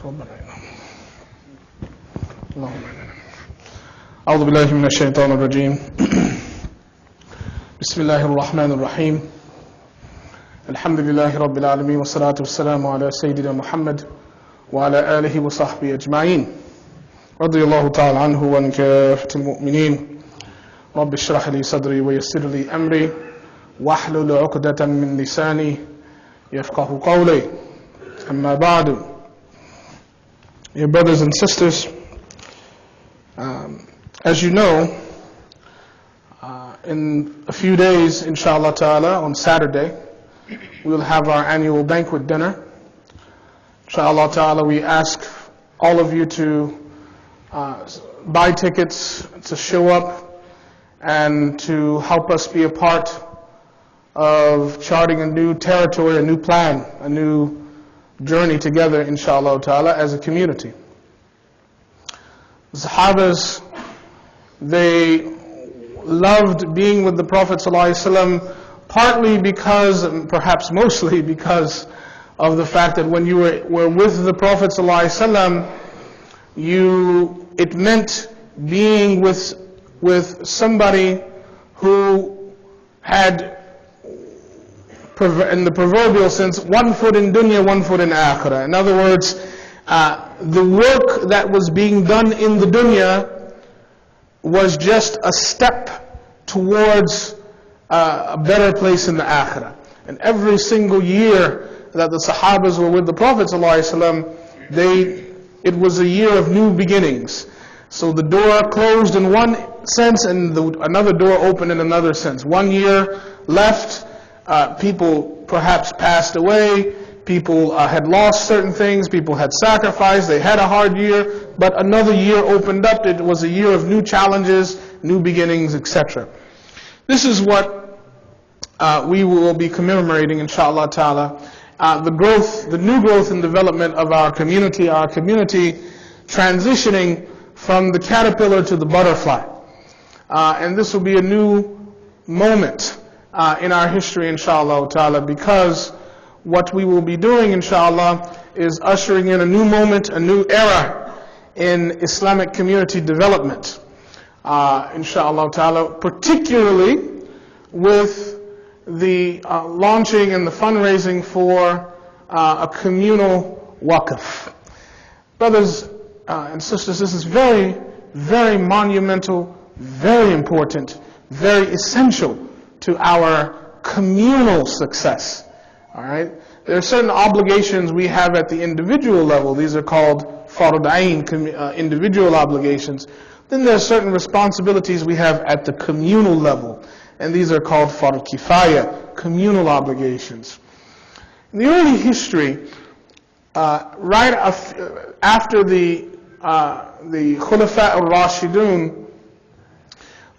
أعوذ بالله من الشيطان الرجيم بسم الله الرحمن الرحيم الحمد لله رب العالمين والصلاة والسلام على سيدنا محمد وعلى آله وصحبه أجمعين رضي الله تعالى عنه وعن كافة المؤمنين رب اشرح لي صدري ويسر لي أمري واحلل عقدة من لساني يفقه قولي أما بعد. Dear brothers and sisters, as you know, in a few days, inshallah ta'ala, on Saturday, we'll have our annual banquet dinner. Inshallah ta'ala, we ask all of you to buy tickets, to show up, and to help us be a part of charting a new territory, a new plan, a new journey together, inshallah ta'ala, as a community. The Sahabas, they loved being with the Prophet �ﷺ partly because, perhaps mostly because of the fact that when you were with the Prophet ﷺ, it meant being with somebody who had, in the proverbial sense, one foot in dunya, one foot in akhirah. In other words, the work that was being done in the dunya was just a step towards a better place in the akhirah. And every single year that the Sahabas were with the Prophet ﷺ, it was a year of new beginnings. So the door closed in one sense and another door opened in another sense. 1 year left, people perhaps passed away, people had lost certain things, people had sacrificed, they had a hard year, but another year opened up. It was a year of new challenges, new beginnings, etc. This is what we will be commemorating, inshallah ta'ala, the new growth and development of our community transitioning from the caterpillar to the butterfly. And this will be a new moment in our history, inshallah ta'ala, because what we will be doing, inshallah, is ushering in a new moment, a new era in Islamic community development, inshallah ta'ala, particularly with the launching and the fundraising for a communal Waqf. Brothers and sisters, this is very, very monumental, very important, very essential to our communal success. All right? There are certain obligations we have at the individual level. These are called fard ayn, individual obligations. Then there are certain responsibilities we have at the communal level, and these are called fard kifaya, communal obligations. In the early history, right after the Khulafa al-Rashidun,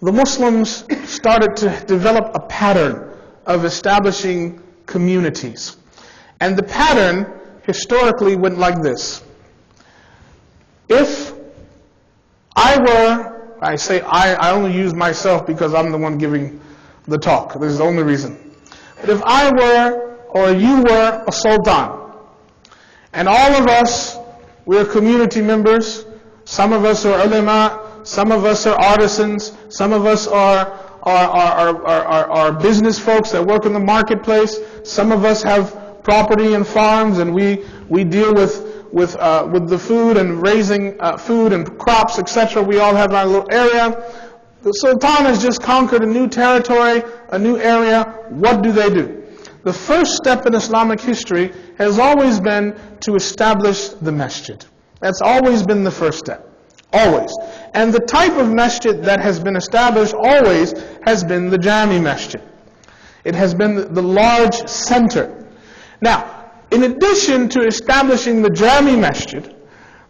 the Muslims started to develop a pattern of establishing communities. And the pattern historically went like this. If I only use myself because I'm the one giving the talk. This is the only reason. But if I were, or you were, a sultan, and all of us, we're community members, some of us are ulama, some of us are artisans, some of us are business folks that work in the marketplace, some of us have property and farms, and we deal with the food and raising food and crops, etc. We all have our little area. The sultan has just conquered a new territory, a new area. What do? The first step in Islamic history has always been to establish the masjid. That's always been the first step. Always. And the type of masjid that has been established always has been the jami masjid. It has been the large center. Now, in addition to establishing the jami masjid,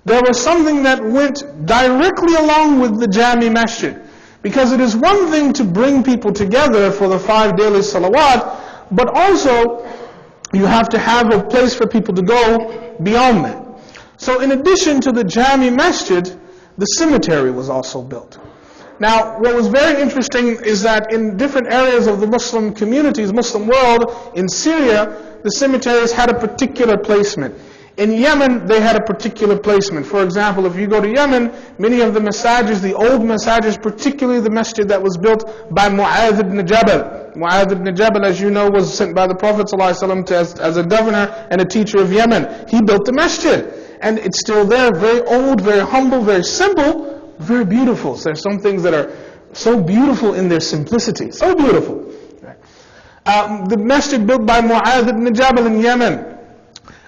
there was something that went directly along with the jami masjid. Because it is one thing to bring people together for the 5 daily salawat, but also you have to have a place for people to go beyond that. So in addition to the jami masjid, the cemetery was also built. Now, what was very interesting is that in different areas of the Muslim communities, Muslim world, in Syria, the cemeteries had a particular placement. In Yemen, they had a particular placement. For example, if you go to Yemen, many of the masajids, the old masajids, particularly the masjid that was built by Mu'adh ibn Jabal. Mu'adh ibn Jabal, as you know, was sent by the Prophet ﷺ as a governor and a teacher of Yemen. He built the masjid. And it's still there, very old, very humble, very simple, very beautiful. So there's some things that are so beautiful in their simplicity. So beautiful. The masjid built by Mu'adh ibn Jabal in Yemen.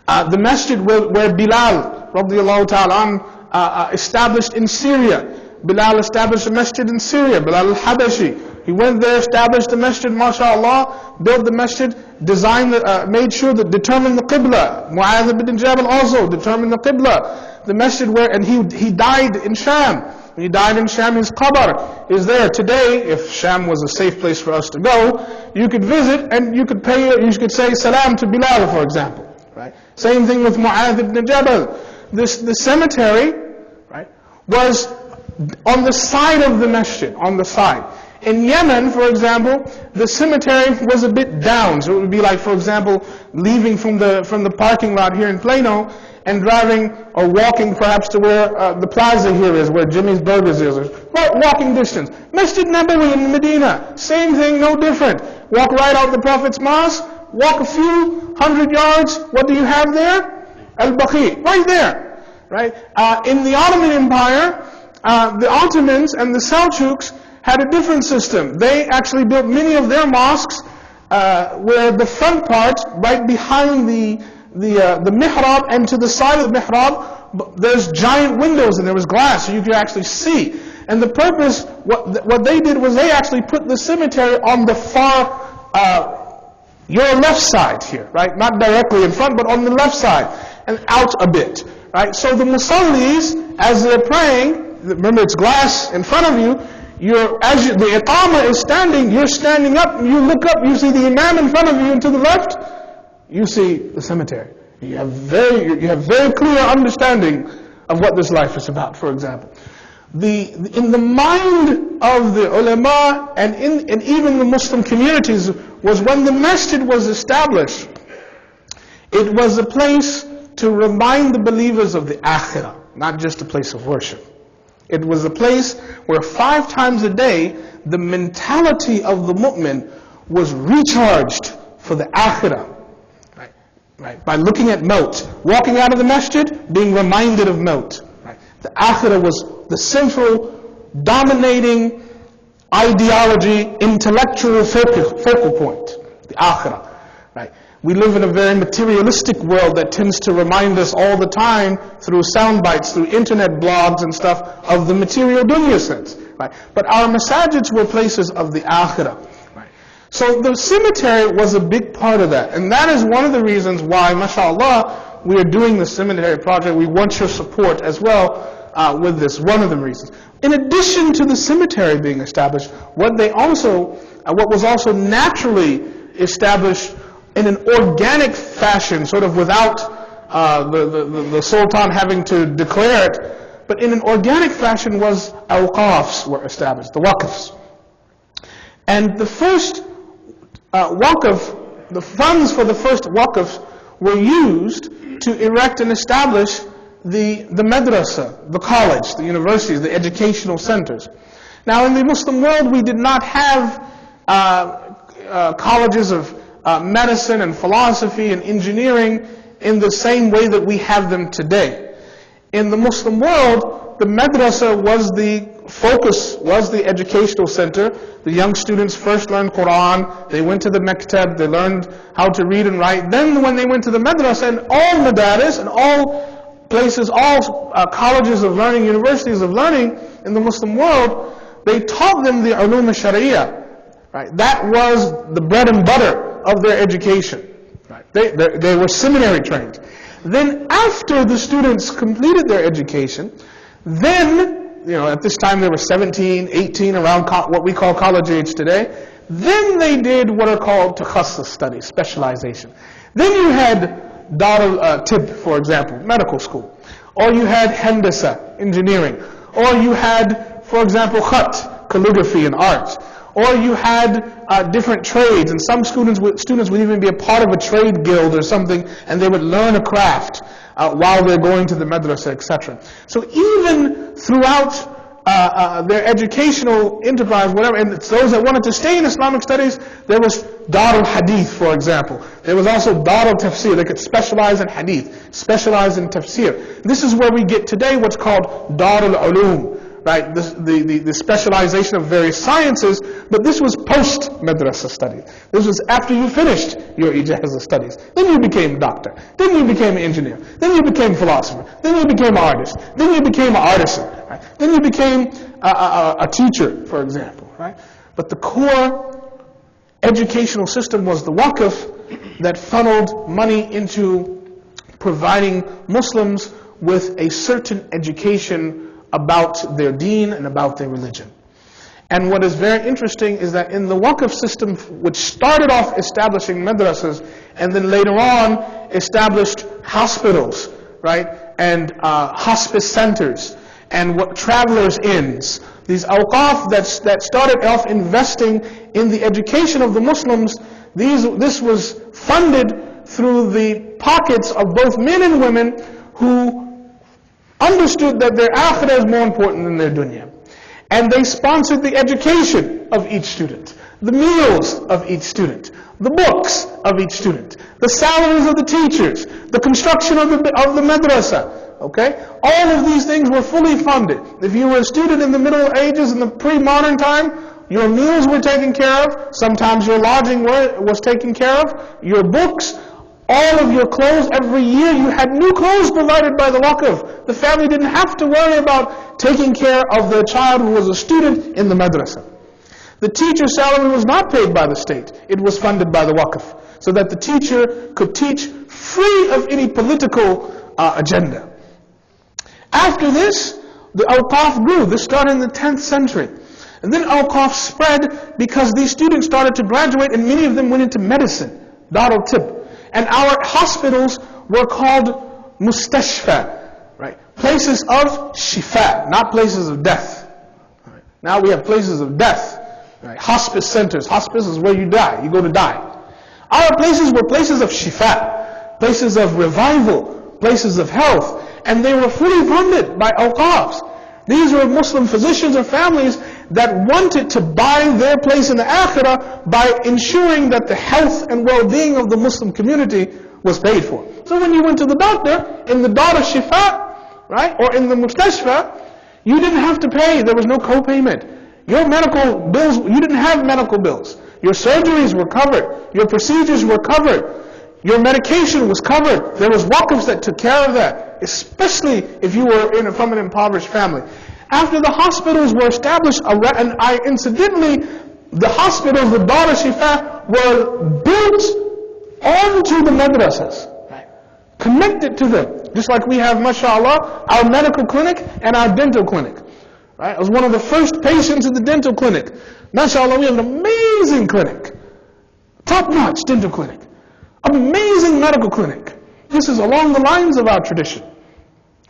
The masjid where Bilal radiallahu ta'ala established in Syria. Bilal established a masjid in Syria, Bilal al-Habashi. He went there, established the masjid, mashallah, built the masjid, designed, made sure that determined the qibla. Mu'adh ibn Jabal also determined the qibla. The masjid where, and he died in Sham. When he died in Sham, his qabr is there. Today, if Sham was a safe place for us to go, you could visit and you could say salam to Bilal, for example. Right? Same thing with Mu'adh ibn Jabal. The cemetery, right, was on the side of the masjid, on the side. In Yemen, for example, the cemetery was a bit down. So it would be like, for example, leaving from the parking lot here in Plano and driving or walking perhaps to where the plaza here is, where Jimmy's Burgers is, or walking distance. Masjid Nabawi in Medina, same thing, no different. Walk right out the Prophet's mosque, walk a few 100 yards, what do you have there? Al-Baqi, right there. Right? In the Ottoman Empire, the Ottomans and the Seljuks had a different system. They actually built many of their mosques where the front part, right behind the mihrab, and to the side of the mihrab, there's giant windows and there was glass, so you could actually see. And the purpose, what they did was they actually put the cemetery on the far, your left side here, right? Not directly in front, but on the left side, and out a bit, right? So the musallis, as they're praying, remember it's glass in front of you, the iqamah is standing, you're standing up, you look up, you see the imam in front of you, and to the left, you see the cemetery. You have very clear understanding of what this life is about, for example. In the mind of the ulama and even the Muslim communities was when the masjid was established, it was a place to remind the believers of the akhirah, not just a place of worship. It was a place where 5 times a day the mentality of the mu'min was recharged for the akhirah. Right? By looking at maut, walking out of the masjid, being reminded of maut. Right? The akhirah was the central, dominating ideology, intellectual focal point. The akhirah. Right? We live in a very materialistic world that tends to remind us all the time through sound bites, through internet blogs and stuff, of the material dunya sense. Right? But our masajids were places of the akhirah. So the cemetery was a big part of that. And that is one of the reasons why, mashallah, we are doing the cemetery project. We want your support as well with this, one of the reasons. In addition to the cemetery being established, what was also naturally established in an organic fashion, sort of without the Sultan having to declare it, but in an organic fashion was Waqfs were established, the Waqfs. And the first Waqf, the funds for the first Waqfs were used to erect and establish the madrasa, the college, the universities, the educational centers. Now in the Muslim world we did not have colleges of medicine and philosophy and engineering in the same way that we have them today. In the Muslim world, the madrasa was the focus, was the educational center. The young students first learned Quran, they went to the maktab, they learned how to read and write. Then when they went to the madrasa, and all madaris and all places, all colleges of learning, universities of learning in the Muslim world, they taught them the ulum al-shari'ah. Right? That was the bread and butter of their education. Right? They were seminary trained. Then after the students completed their education, then, at this time they were 17, 18, around what we call college age today, then they did what are called takhasus studies, specialization. Then you had Dar Tib, for example, medical school. Or you had Handasa, engineering. Or you had, for example, Khat, calligraphy and art. Or you had different trades, and some students would even be a part of a trade guild or something, and they would learn a craft. while they're going to the madrasa, etc. So even throughout their educational enterprise, whatever, and it's those that wanted to stay in Islamic studies, there was Darul Hadith, for example. There was also Darul Tafsir. They could specialize in Hadith, specialize in Tafsir. This is where we get today what's called Darul Ulum, right? The specialization of various sciences, but this was post-madrasa studies. This was after you finished your ijazah studies. Then you became a doctor. Then you became an engineer. Then you became a philosopher. Then you became an artist. Then you became an artisan. Right? Then you became a teacher, for example. Right? But the core educational system was the Waqf that funneled money into providing Muslims with a certain education about their deen and about their religion. And what is very interesting is that in the Waqf system, which started off establishing madrasas and then later on established hospitals, right, and hospice centers, and what travelers' inns, these awqaf that started off investing in the education of the Muslims, this was funded through the pockets of both men and women who understood that their akhirah is more important than their dunya. And they sponsored the education of each student, the meals of each student, the books of each student, the salaries of the teachers, the construction of the madrasa. Okay? All of these things were fully funded. If you were a student in the Middle Ages, in the pre-modern time, your meals were taken care of, sometimes your lodging was taken care of, your books, all of your clothes. Every year you had new clothes provided by the Waqf. The family didn't have to worry about taking care of their child who was a student in the madrasa. The teacher's salary was not paid by the state. It was funded by the Waqf, so that the teacher could teach free of any political agenda. After this, the awqaf grew. This started in the 10th century. And then awqaf spread because these students started to graduate and many of them went into medicine, Darul Tib. And our hospitals were called mustashfa, right? Places of shifa, not places of death. Right? Now we have places of death, right? Hospice centers. Hospice is where you die. You go to die. Our places were places of shifa, places of revival, places of health. And they were fully funded by awqafs. These were Muslim physicians or families that wanted to buy their place in the akhirah by ensuring that the health and well-being of the Muslim community was paid for. So when you went to the doctor, in the Dar al-Shifa, right, or in the Mustashfa, you didn't have to pay. There was no co-payment. Your medical bills, you didn't have medical bills. Your surgeries were covered. Your procedures were covered. Your medication was covered. There was waqfs that took care of that, especially if you were from an impoverished family. After the hospitals were established, and incidentally, the hospitals, the Dar al-Shifa, were built onto the madrasas, right? Connected to them. Just like we have, mashallah, our medical clinic and our dental clinic. Right? I was one of the first patients in the dental clinic. Mashallah, we have an amazing clinic. Top-notch dental clinic. Amazing medical clinic. This is along the lines of our tradition.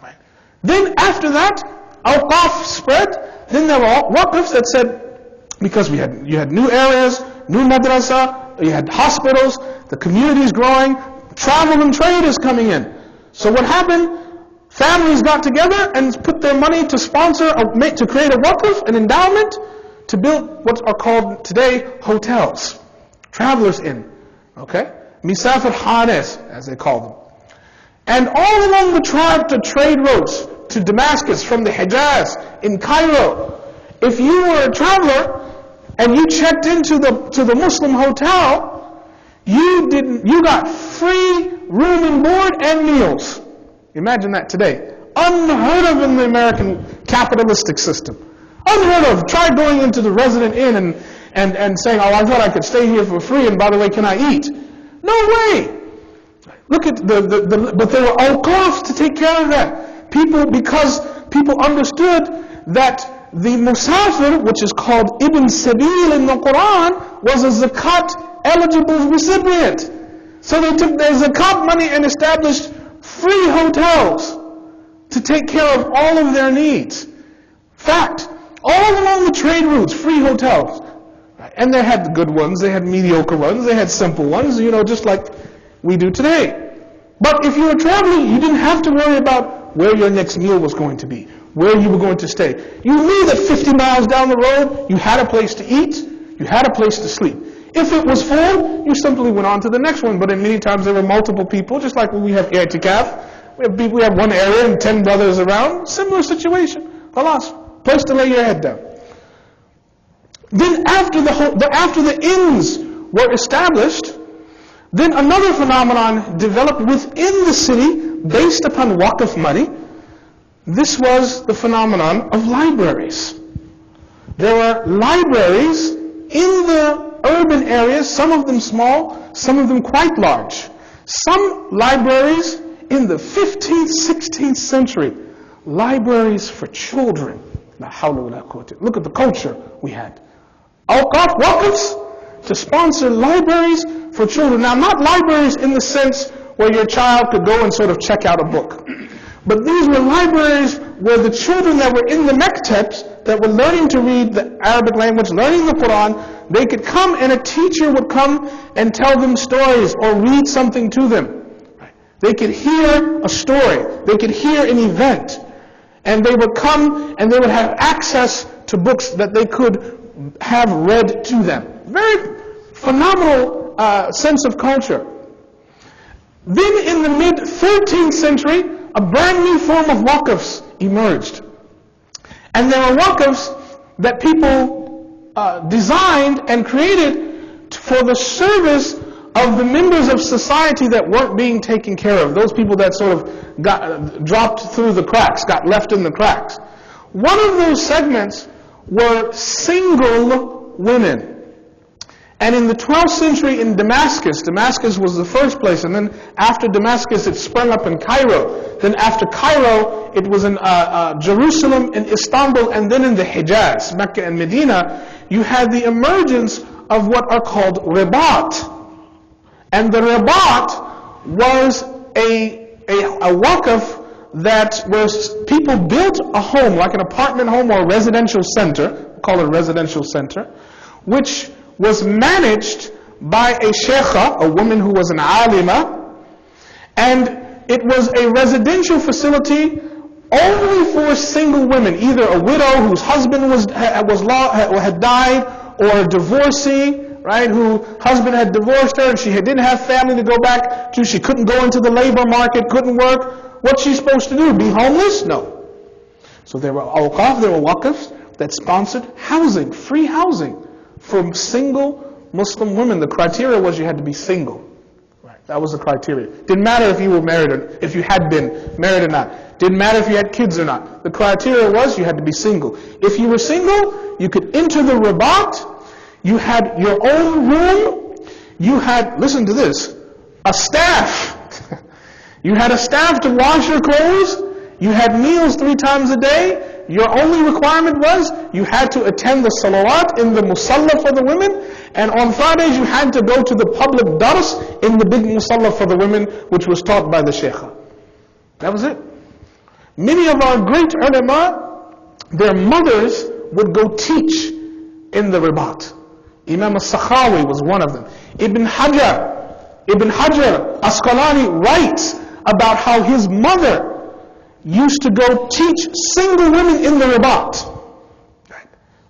Right? Then after that, awqaf spread. Then there were waqfs that said, because you had new areas, new madrasa, you had hospitals, the community is growing, travel and trade is coming in. So what happened? Families got together and put their money to sponsor, to create a waqf, an endowment, to build what are called today hotels, travelers inn. Okay? Misafir Hanes, as they call them. And all along the trade routes to Damascus, from the Hijaz, in Cairo, if you were a traveler and you checked into the Muslim hotel, you got free room and board and meals. Imagine that today. Unheard of in the American capitalistic system. Unheard of. Try going into the resident inn and saying, oh, I thought I could stay here for free, and by the way, can I eat? No way! Look at but there were awqafs to take care of that. Because people understood that the musafir, which is called Ibn Sabil in the Quran, was a zakat eligible recipient. So they took their zakat money and established free hotels to take care of all of their needs. Fact, all along the trade routes, free hotels. And they had the good ones, they had mediocre ones, they had simple ones, just like we do today. But if you were traveling, you didn't have to worry about where your next meal was going to be, where you were going to stay. You knew that 50 miles down the road, you had a place to eat, you had a place to sleep. If it was full, you simply went on to the next one. But in many times there were multiple people, just like when we have i'tikaf. We have one area and 10 brothers around. Similar situation. Khalas, place to lay your head down. Then after the inns were established, then another phenomenon developed within the city based upon Waqf money. This was the phenomenon of libraries. There were libraries in the urban areas, some of them small, some of them quite large. Some libraries in the 15th, 16th century, libraries for children. La hawla wa la quwwata. Look at the culture we had. Waqfs to sponsor libraries for children. Now, not libraries in the sense where your child could go and sort of check out a book. But these were libraries where the children that were in the mektebs, that were learning to read the Arabic language, learning the Quran, they could come and a teacher would come and tell them stories or read something to them. They could hear a story, they could hear an event, and they would come and they would have access to books that they could have read to them. Very phenomenal sense of culture. Then in the mid-13th century, a brand new form of Waqfs emerged. And there were Waqfs that people designed and created for the service of the members of society that weren't being taken care of. Those people that sort of got dropped through the cracks, got left in the cracks. One of those segments were single women. And in the 12th century in Damascus was the first place, and then after Damascus it sprung up in Cairo. Then after Cairo it was in Jerusalem, in Istanbul, and then in the Hijaz, Mecca and Medina. You had the emergence of what are called ribat. And the ribat was a waqf that was, people built a home, like an apartment home or a residential center, we call it a residential center, which was managed by a sheikha, a woman who was an alima, and it was a residential facility only for single women, either a widow whose husband had died, or a divorcee, right, who husband had divorced her and she didn't have family to go back to, she couldn't go into the labor market, couldn't work. What's she supposed to do? Be homeless? No. So there were awqaf, there were waqfs that sponsored housing, free housing for single Muslim women. The criteria was you had to be single. Right. That was the criteria. Didn't matter if you were married or if you had been married or not. Didn't matter if you had kids or not. The criteria was you had to be single. If you were single, you could enter the ribat. You had your own room. You had, listen to this, a staff. You had a staff to wash your clothes. You had meals 3 times a day. Your only requirement was you had to attend the salawat in the musalla for the women. And on Fridays you had to go to the public dars in the big musalla for the women, which was taught by the sheikha. That was it. Many of our great ulama, their mothers would go teach in the ribat. Imam al-Sakhawi was one of them. Ibn Hajar Asqalani writes about how his mother used to go teach single women in the ribat.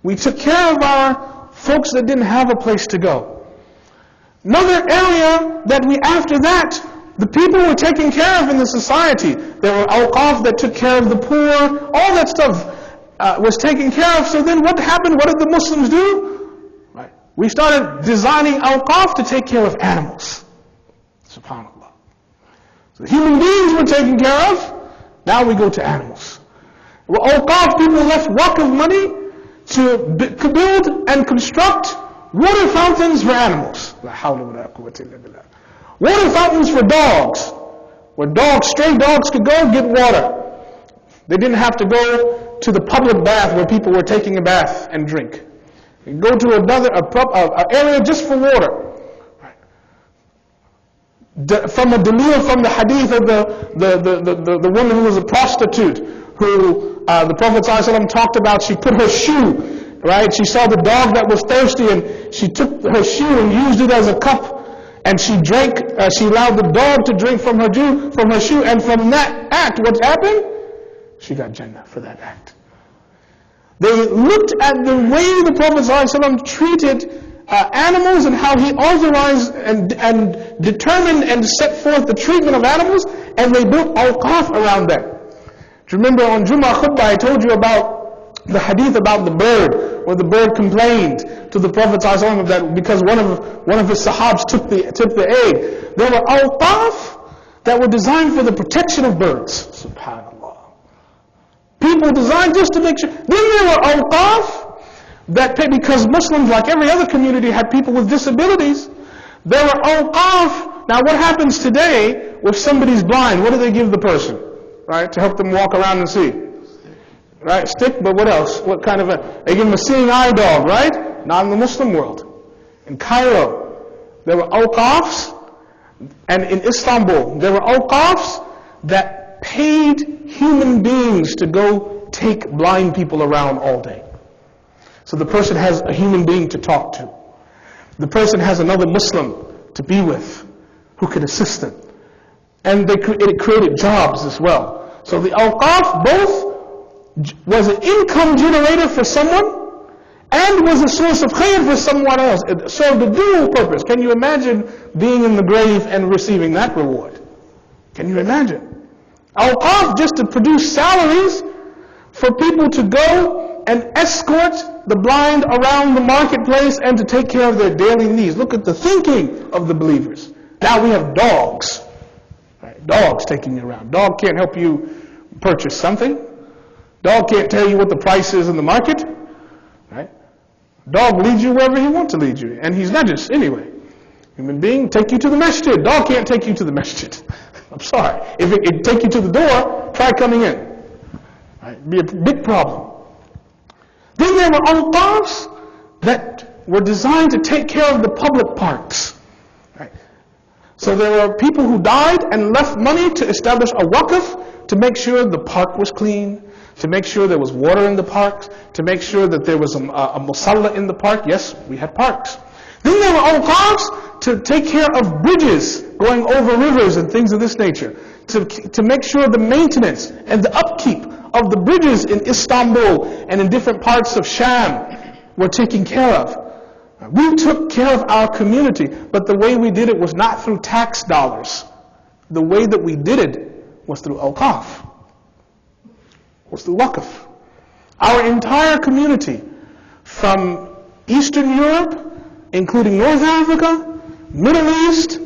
We took care of our folks that didn't have a place to go. Another area that after that, the people were taken care of in the society. There were awqaf that took care of the poor. All that stuff was taken care of. So then what happened? What did the Muslims do? Right. We started designing awqaf to take care of animals. SubhanAllah. So human beings were taken care of. Now we go to animals. Awqaf, people left waqf money to build and construct water fountains for animals. La hawla wa la quwwata illa billah. Water fountains for dogs, where stray dogs could go get water. They didn't have to go to the public bath where people were taking a bath and drink. You go to another area just for water. From a dalil from the hadith of the woman who was a prostitute, who the Prophet ﷺ talked about. She put her shoe, right? She saw the dog that was thirsty, and she took her shoe and used it as a cup. And she allowed the dog to drink from her shoe, and from that act, what happened? She got Jannah for that act. They looked at the way the Prophet ﷺ treated animals and how he authorized and determined and set forth the treatment of animals, and they built awqaf around that. Do you remember on Jummah khutbah I told you about the hadith about the bird, where the bird complained to the Prophet ﷺ that because one of his sahabs took the egg. There were awqaf that were designed for the protection of birds. Subhanallah. People designed just to make sure. Then there were awqaf that pay, because Muslims, like every other community, had people with disabilities. There were awqaf. Now what happens today if somebody's blind? What do they give the person? Right? To help them walk around and see. Right? Stick, but what else? What kind of they give them a seeing eye dog, right? Not in the Muslim world. In Cairo, there were awqafs, and in Istanbul, there were awqafs that paid human beings to go take blind people around all day. So the person has a human being to talk to. The person has another Muslim to be with who can assist them. And it created jobs as well. So the awqaf both was an income generator for someone and was a source of khair for someone else. It served a dual purpose. Can you imagine being in the grave and receiving that reward? Can you imagine? Awqaf just to produce salaries for people to go and escort the blind around the marketplace and to take care of their daily needs. Look at the thinking of the believers. Now we have dogs. Right? Dogs taking you around. Dog can't help you purchase something. Dog can't tell you what the price is in the market. Right? Dog leads you wherever he wants to lead you. And he's najis anyway. Human being, take you to the masjid. Dog can't take you to the masjid. I'm sorry. If it can take you to the door, try coming in. Right? It'd be a big problem. Then there were awqafs that were designed to take care of the public parks. Right? So there were people who died and left money to establish a waqf to make sure the park was clean, to make sure there was water in the parks, to make sure that there was a musalla in the park. Yes, we had parks. Then there were awqafs to take care of bridges going over rivers and things of this nature, to make sure the maintenance and the upkeep of the bridges in Istanbul and in different parts of Sham were taken care of. We took care of our community, but the way we did it was not through tax dollars. The way that we did it was through awqaf, was through waqf. Our entire community, from Eastern Europe, including North Africa, Middle East,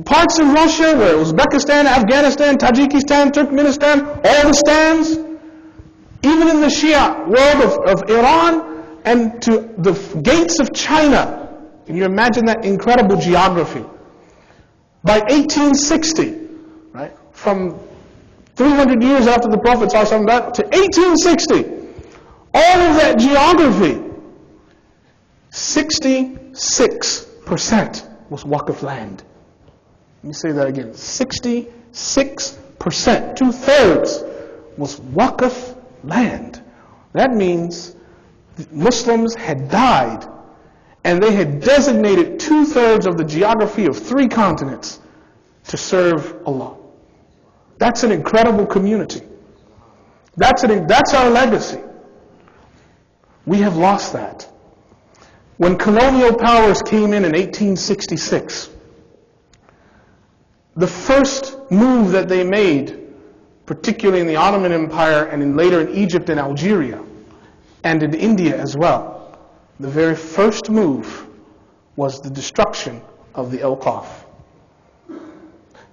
parts of Russia, where Uzbekistan, Afghanistan, Tajikistan, Turkmenistan, all the stands, even in the Shia world of Iran, and to the gates of China. Can you imagine that incredible geography? By 1860, right, from 300 years after the Prophet ﷺ to 1860, all of that geography, 66% was waqf land. Let me say that again. 66%, 2/3 was waqf land. That means Muslims had died and they had designated 2/3 of the geography of 3 continents to serve Allah. That's an incredible community. That's our legacy. We have lost that. When colonial powers came in 1866, the first move that they made, particularly in the Ottoman Empire and later in Egypt and Algeria, and in India as well, the very first move was the destruction of the awqaf.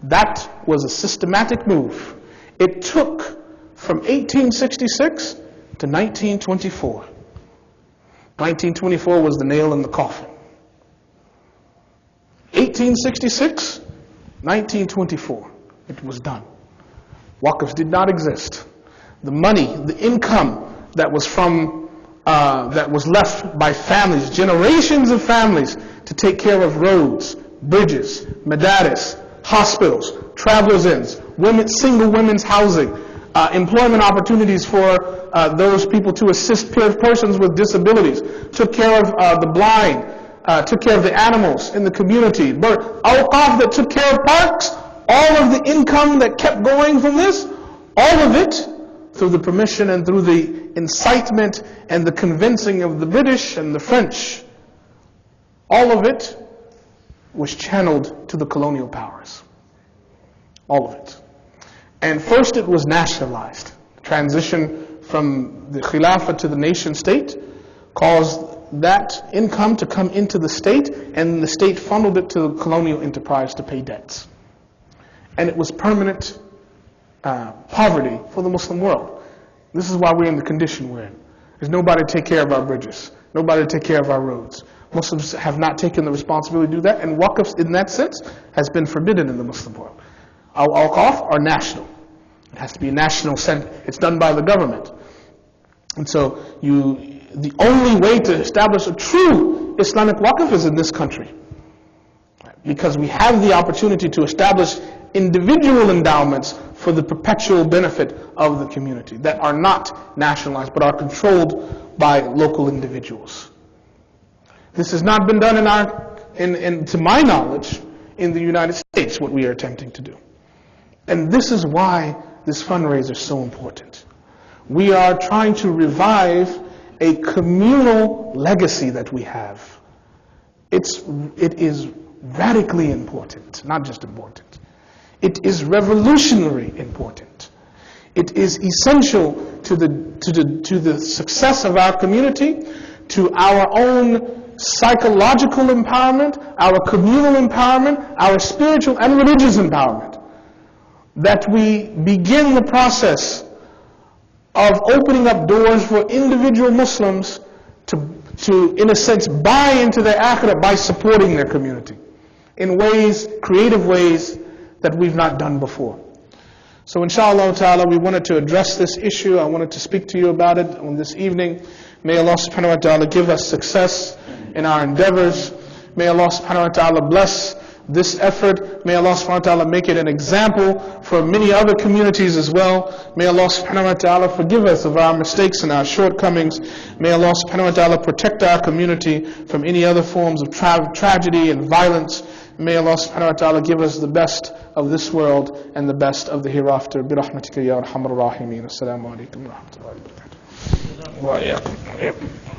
That was a systematic move. It took from 1866 to 1924. 1924 was the nail in the coffin. 1866, 1924, it was done. Waqfs did not exist. The money, the income that was left by families, generations of families, to take care of roads, bridges, madaris, hospitals, travelers' inns, single women's housing, employment opportunities for those people to assist persons with disabilities, took care of the blind, took care of the animals in the community, awqaf that took care of parks, all of the income that kept going from this, all of it, through the permission and through the incitement and the convincing of the British and the French, all of it was channeled to the colonial powers. All of it. And first it was nationalized. Transition from the Khilafah to the nation state caused that income to come into the state, and the state funneled it to the colonial enterprise to pay debts. And it was permanent poverty for the Muslim world. This is why we're in the condition we're in. There's nobody to take care of our bridges, nobody to take care of our roads. Muslims have not taken the responsibility to do that, and waqfs in that sense has been forbidden in the Muslim world. Our awqaf are national. It has to be a national center. It's done by the government. And so the only way to establish a true Islamic waqf is in this country. Because we have the opportunity to establish individual endowments for the perpetual benefit of the community that are not nationalized but are controlled by local individuals. This has not been done to my knowledge, in the United States, what we are attempting to do. And this is why this fundraiser is so important. We are trying to revive a communal legacy that we have. It is radically important, not just important. It is revolutionary important. It is essential to the success of our community, to our own psychological empowerment, our communal empowerment, our spiritual and religious empowerment. That we begin the process of opening up doors for individual Muslims to in a sense, buy into their akhirah by supporting their community in ways, creative ways, that we've not done before. So inshallah ta'ala, we wanted to address this issue. I wanted to speak to you about it on this evening. May Allah subhanahu wa ta'ala give us success in our endeavors. May Allah subhanahu wa ta'ala bless this effort. May Allah subhanahu wa ta'ala make it an example for many other communities as well. May Allah subhanahu wa ta'ala forgive us of our mistakes and our shortcomings. May Allah subhanahu wa ta'ala protect our community from any other forms of tragedy and violence. May Allah subhanahu wa ta'ala give us the best of this world and the best of the hereafter. Birahmatika ya arhamar rahimin. Assalamu alaikum wa rahmatullahi wa barakatuh. Wa iyaakum.